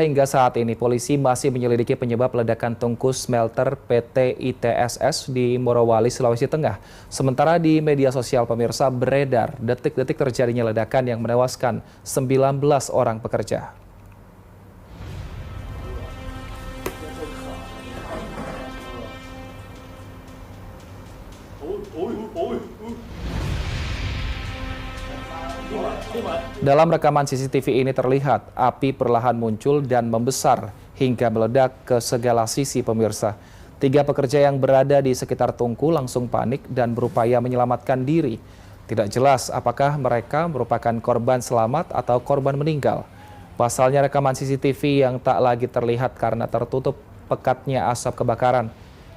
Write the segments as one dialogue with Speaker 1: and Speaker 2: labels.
Speaker 1: Hingga saat ini, polisi masih menyelidiki penyebab ledakan tungku smelter PT ITSS di Morowali, Sulawesi Tengah. Sementara di media sosial pemirsa beredar detik-detik terjadinya ledakan yang menewaskan 19 orang pekerja. Dalam rekaman CCTV ini terlihat api perlahan muncul dan membesar hingga meledak ke segala sisi pemirsa. 3 pekerja yang berada di sekitar tungku langsung panik dan berupaya menyelamatkan diri. Tidak jelas apakah mereka merupakan korban selamat atau korban meninggal. Pasalnya rekaman CCTV yang tak lagi terlihat karena tertutup pekatnya asap kebakaran.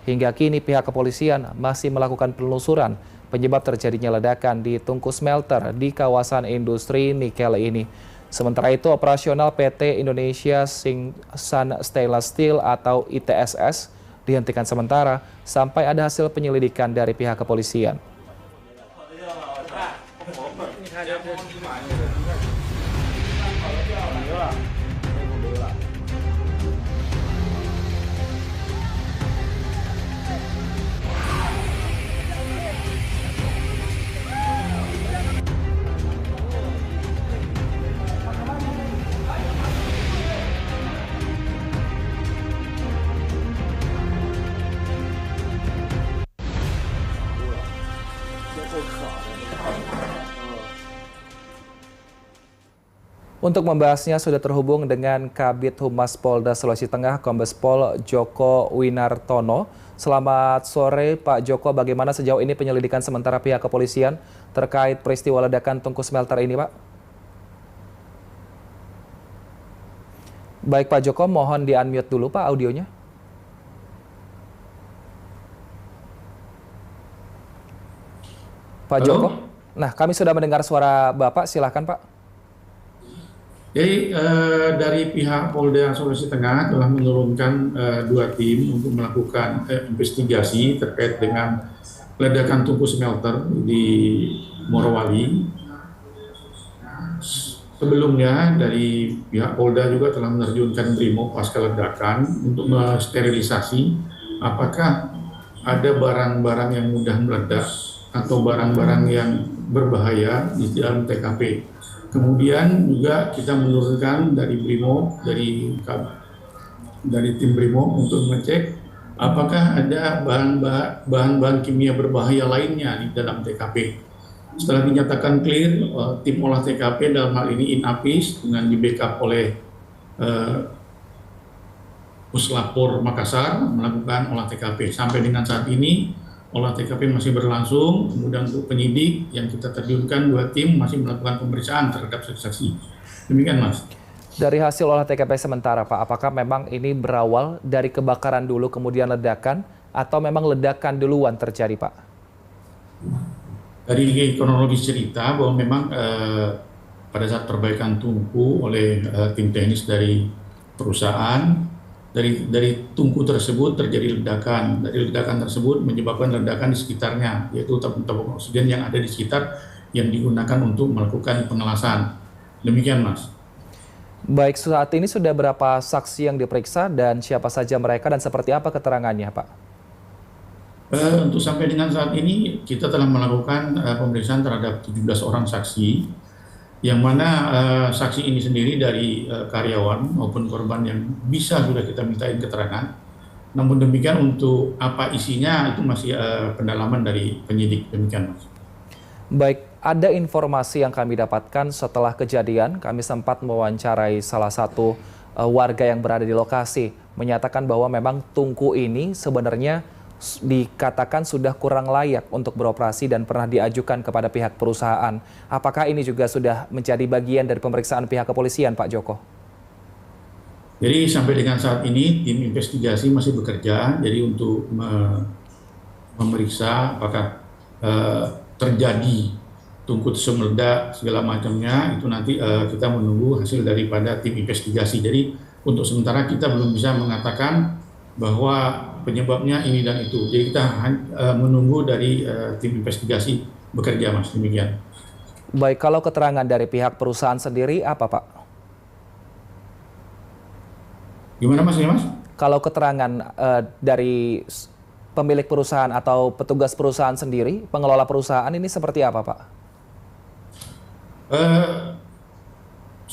Speaker 1: Hingga kini pihak kepolisian masih melakukan penelusuran penyebab terjadinya ledakan di tungku smelter di kawasan industri nikel ini. Sementara itu, operasional PT Indonesia Singsan Stainless Steel atau ITSS dihentikan sementara sampai ada hasil penyelidikan dari pihak kepolisian. Untuk membahasnya sudah terhubung dengan Kabid Humas Polda Sulawesi Tengah, Kombes Pol Joko Winartono. Selamat sore Pak Joko, bagaimana sejauh ini penyelidikan sementara pihak kepolisian terkait peristiwa ledakan tungku smelter ini Pak? Baik Pak Joko, mohon di-unmute dulu Pak audionya. Pak Joko, nah kami sudah mendengar suara Bapak, silahkan Pak.
Speaker 2: Jadi dari pihak Polda Sulawesi Tengah telah menurunkan 2 tim untuk melakukan investigasi terkait dengan ledakan tungku smelter di Morowali. Sebelumnya dari pihak Polda juga telah menerjunkan Brimob pasca ledakan untuk mensterilisasi apakah ada barang-barang yang mudah meledak atau barang-barang yang berbahaya di dalam TKP. Kemudian juga kita menurunkan dari Brimob, dari tim Brimob untuk mengecek apakah ada bahan-bahan kimia berbahaya lainnya di dalam TKP. Setelah dinyatakan clear, tim olah TKP dalam hal ini Inapis dengan di-backup oleh Puslapor Makassar melakukan olah TKP. Sampai dengan saat ini olah TKP masih berlangsung, kemudian untuk penyidik yang kita terjunkan 2 tim masih melakukan pemeriksaan terhadap saksi. Demikian Mas.
Speaker 1: Dari hasil olah TKP sementara Pak, apakah memang ini berawal dari kebakaran dulu kemudian ledakan atau memang ledakan duluan terjadi Pak?
Speaker 2: Dari kronologis cerita bahwa memang pada saat perbaikan tungku oleh tim teknis dari perusahaan, dari tungku tersebut terjadi ledakan. Dari ledakan tersebut menyebabkan ledakan di sekitarnya, yaitu tabung oksigen yang ada di sekitar yang digunakan untuk melakukan pengelasan. Demikian Mas.
Speaker 1: Baik, saat ini sudah berapa saksi yang diperiksa dan siapa saja mereka dan seperti apa keterangannya Pak?
Speaker 2: Untuk sampai dengan saat ini kita telah melakukan pemeriksaan terhadap 17 orang saksi. Yang mana saksi ini sendiri dari karyawan maupun korban yang bisa sudah kita mintain keterangan. Namun demikian untuk apa isinya itu masih pendalaman dari penyidik. Demikian Mas.
Speaker 1: Baik, ada informasi yang kami dapatkan setelah kejadian, kami sempat mewawancarai salah satu warga yang berada di lokasi, menyatakan bahwa memang tungku ini sebenarnya dikatakan sudah kurang layak untuk beroperasi dan pernah diajukan kepada pihak perusahaan. Apakah ini juga sudah menjadi bagian dari pemeriksaan pihak kepolisian, Pak Joko?
Speaker 2: Jadi sampai dengan saat ini tim investigasi masih bekerja, jadi untuk memeriksa apakah terjadi tungku meledak segala macamnya, itu nanti kita menunggu hasil daripada tim investigasi. Jadi untuk sementara kita belum bisa mengatakan bahwa penyebabnya ini dan itu. Jadi kita menunggu dari tim investigasi bekerja Mas, demikian.
Speaker 1: Baik, kalau keterangan dari pihak perusahaan sendiri apa Pak?
Speaker 2: Gimana Mas? Ya, Mas?
Speaker 1: Kalau keterangan dari pemilik perusahaan atau petugas perusahaan sendiri, pengelola perusahaan ini seperti apa, Pak?
Speaker 2: Eh,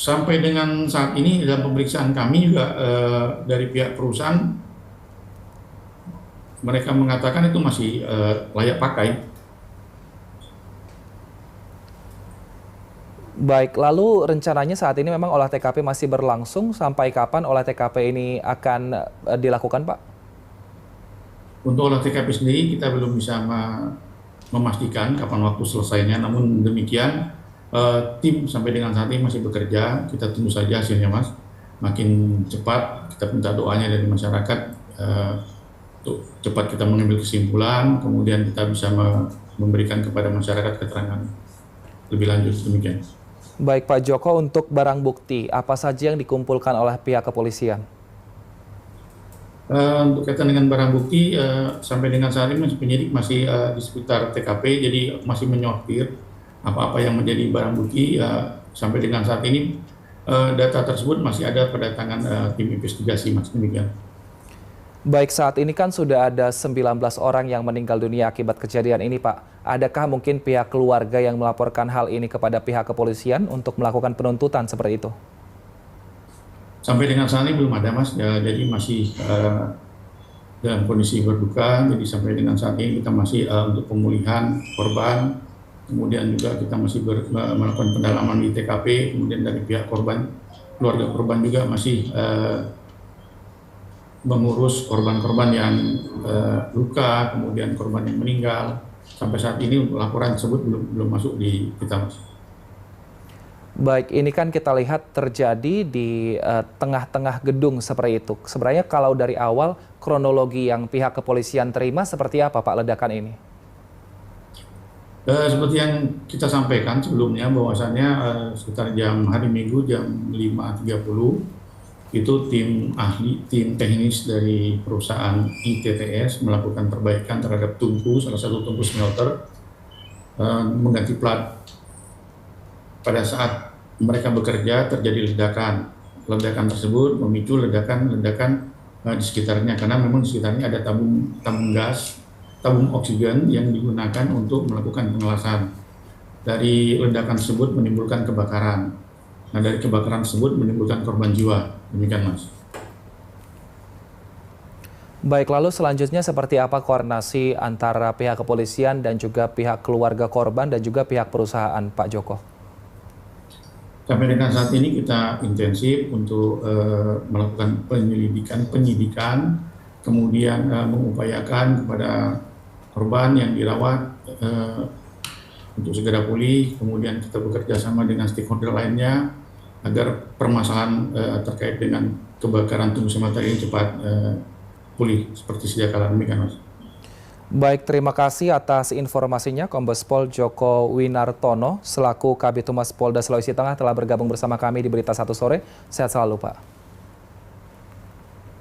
Speaker 2: Sampai dengan saat ini dalam pemeriksaan kami juga dari pihak perusahaan mereka mengatakan itu masih layak pakai.
Speaker 1: Baik, lalu rencananya saat ini memang olah TKP masih berlangsung. Sampai kapan olah TKP ini akan dilakukan, Pak?
Speaker 2: Untuk olah TKP sendiri kita belum bisa memastikan kapan waktu selesainya. Namun demikian tim sampai dengan saat ini masih bekerja. Kita tunggu saja hasilnya, Mas. Makin cepat kita minta doanya dari masyarakat untuk cepat kita mengambil kesimpulan, kemudian kita bisa memberikan kepada masyarakat keterangan lebih lanjut demikian.
Speaker 1: Baik, Pak Joko, untuk barang bukti, apa saja yang dikumpulkan oleh pihak kepolisian?
Speaker 2: Untuk kaitan dengan barang bukti, sampai dengan saat ini penyidik masih di sekitar TKP, jadi masih menyortir apa-apa yang menjadi barang bukti. Sampai dengan saat ini, data tersebut masih ada pada tangan tim investigasi, Mas. Demikian.
Speaker 1: Baik, saat ini kan sudah ada 19 orang yang meninggal dunia akibat kejadian ini, Pak. Adakah mungkin pihak keluarga yang melaporkan hal ini kepada pihak kepolisian untuk melakukan penuntutan seperti itu?
Speaker 2: Sampai dengan saat ini belum ada, Mas. Ya, jadi masih dalam kondisi berduka. Jadi sampai dengan saat ini kita masih untuk pemulihan korban. Kemudian juga kita masih melakukan pendalaman di TKP. Kemudian dari pihak korban, keluarga korban juga masih mengurus korban-korban yang luka, kemudian korban yang meninggal. Sampai saat ini laporan tersebut belum masuk di kita, Mas.
Speaker 1: Baik, ini kan kita lihat terjadi di tengah-tengah gedung seperti itu. Sebenarnya kalau dari awal kronologi yang pihak kepolisian terima seperti apa, Pak, ledakan ini?
Speaker 2: Seperti yang kita sampaikan sebelumnya bahwasannya sekitar hari Minggu jam 5.30 itu tim teknis dari perusahaan ITTS melakukan perbaikan terhadap tungku, salah satu tungku smelter, mengganti plat. Pada saat mereka bekerja terjadi ledakan. Ledakan tersebut memicu ledakan di sekitarnya, karena memang di sekitarnya ada tabung gas, tabung oksigen yang digunakan untuk melakukan pengelasan. Dari ledakan tersebut menimbulkan kebakaran. Nah, dari kebakaran tersebut menimbulkan korban jiwa. Demikian, Mas.
Speaker 1: Baik, lalu selanjutnya seperti apa koordinasi antara pihak kepolisian dan juga pihak keluarga korban dan juga pihak perusahaan, Pak Joko?
Speaker 2: Sampai dengan saat ini kita intensif untuk melakukan penyidikan, kemudian mengupayakan kepada korban yang dirawat untuk segera pulih, kemudian kita bekerja sama dengan stakeholder lainnya agar permasalahan terkait dengan kebakaran tungku smelter ini cepat pulih seperti sedia kala. Demikian, Mas.
Speaker 1: Baik, terima kasih atas informasinya. Kombes Pol Joko Winartono selaku Kabid Humas Polda Sulawesi Tengah telah bergabung bersama kami di Berita Satu Sore. Sehat selalu, Pak.